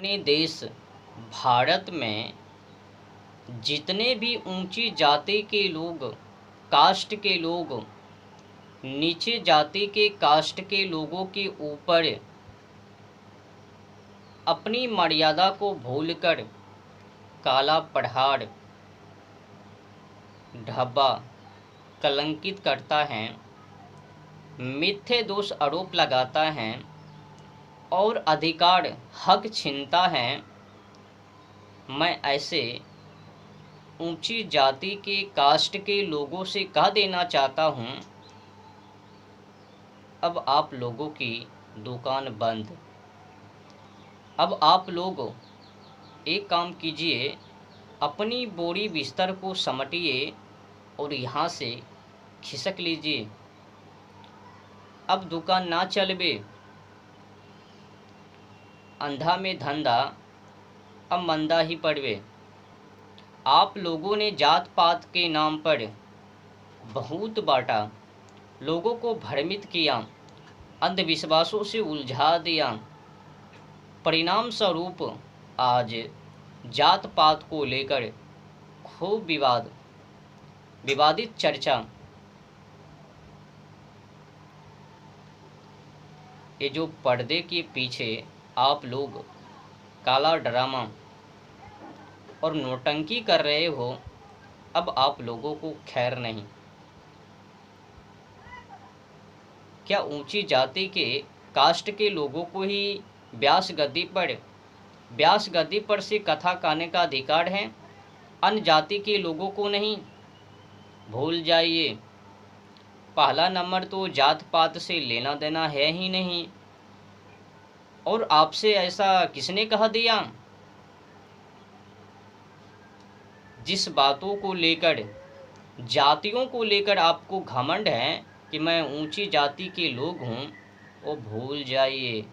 अपने देश भारत में जितने भी ऊंची जाति के लोग, कास्ट के लोग, नीचे जाति के कास्ट के लोगों के ऊपर अपनी मर्यादा को भूलकर काला पहाड़ ढब्बा कलंकित करता है, मिथ्ये दोष आरोप लगाता है और अधिकार हक छीनता है, मैं ऐसे ऊंची जाति के कास्ट के लोगों से कह देना चाहता हूं, अब आप लोगों की दुकान बंद। अब आप लोग एक काम कीजिए, अपनी बोरी बिस्तर को समेटिए और यहाँ से खिसक लीजिए। अब दुकान ना चलबे, अंधा में धंधा अब मंदा ही पड़वे। आप लोगों ने जात पात के नाम पर बहुत बांटा, लोगों को भ्रमित किया, अंधविश्वासों से उलझा दिया। परिणाम स्वरूप आज जात पात को लेकर खूब विवादित चर्चा। ये जो पर्दे के पीछे आप लोग काला ड्रामा और नौटंकी कर रहे हो, अब आप लोगों को खैर नहीं। क्या ऊंची जाति के कास्ट के लोगों को ही व्यास गद्दी पर से कथा कहने का अधिकार है, अन्य जाति के लोगों को नहीं? भूल जाइए, पहला नंबर तो जात पात से लेना देना है ही नहीं। और आपसे ऐसा किसने कह दिया? जिस बातों को लेकर, जातियों को लेकर आपको घमंड है कि मैं ऊंची जाति के लोग हूं, वो भूल जाइए।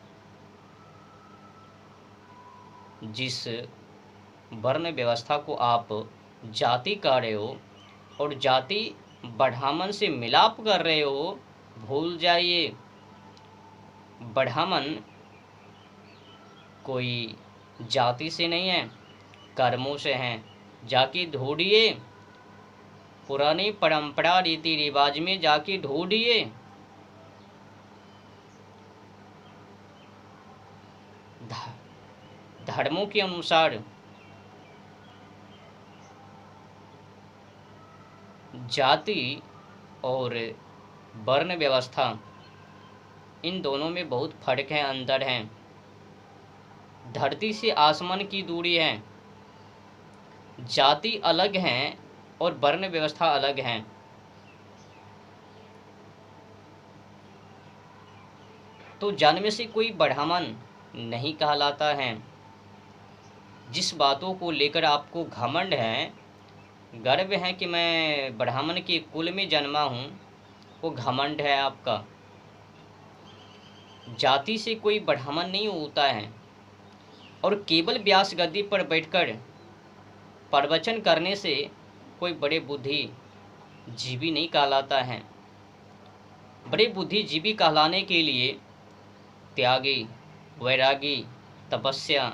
जिस वर्ण व्यवस्था को आप जाति कह रहे हो और जाति बढ़ामन से मिलाप कर रहे हो, भूल जाइए। बढ़ामन कोई जाति से नहीं है, कर्मों से हैं। जाके ढूंढिए, पुरानी परंपरा रीति रिवाज में जाके ढूंढिए। धर्मों के अनुसार जाति और वर्ण व्यवस्था, इन दोनों में बहुत फर्क है, अंतर है। धरती से आसमान की दूरी है। जाति अलग हैं और वर्ण व्यवस्था अलग हैं। तो जन्म से कोई बढ़ामन नहीं कहलाता है। जिस बातों को लेकर आपको घमंड है, गर्व है कि मैं ब्राह्मण के कुल में जन्मा हूँ, वो घमंड है आपका। जाति से कोई ब्राह्मण नहीं होता है। और केवल व्यास गद्दी पर बैठकर प्रवचन करने से कोई बड़े बुद्धिजीवी नहीं कहलाता है। बड़े बुद्धिजीवी कहलाने के लिए त्यागी, वैरागी, तपस्या,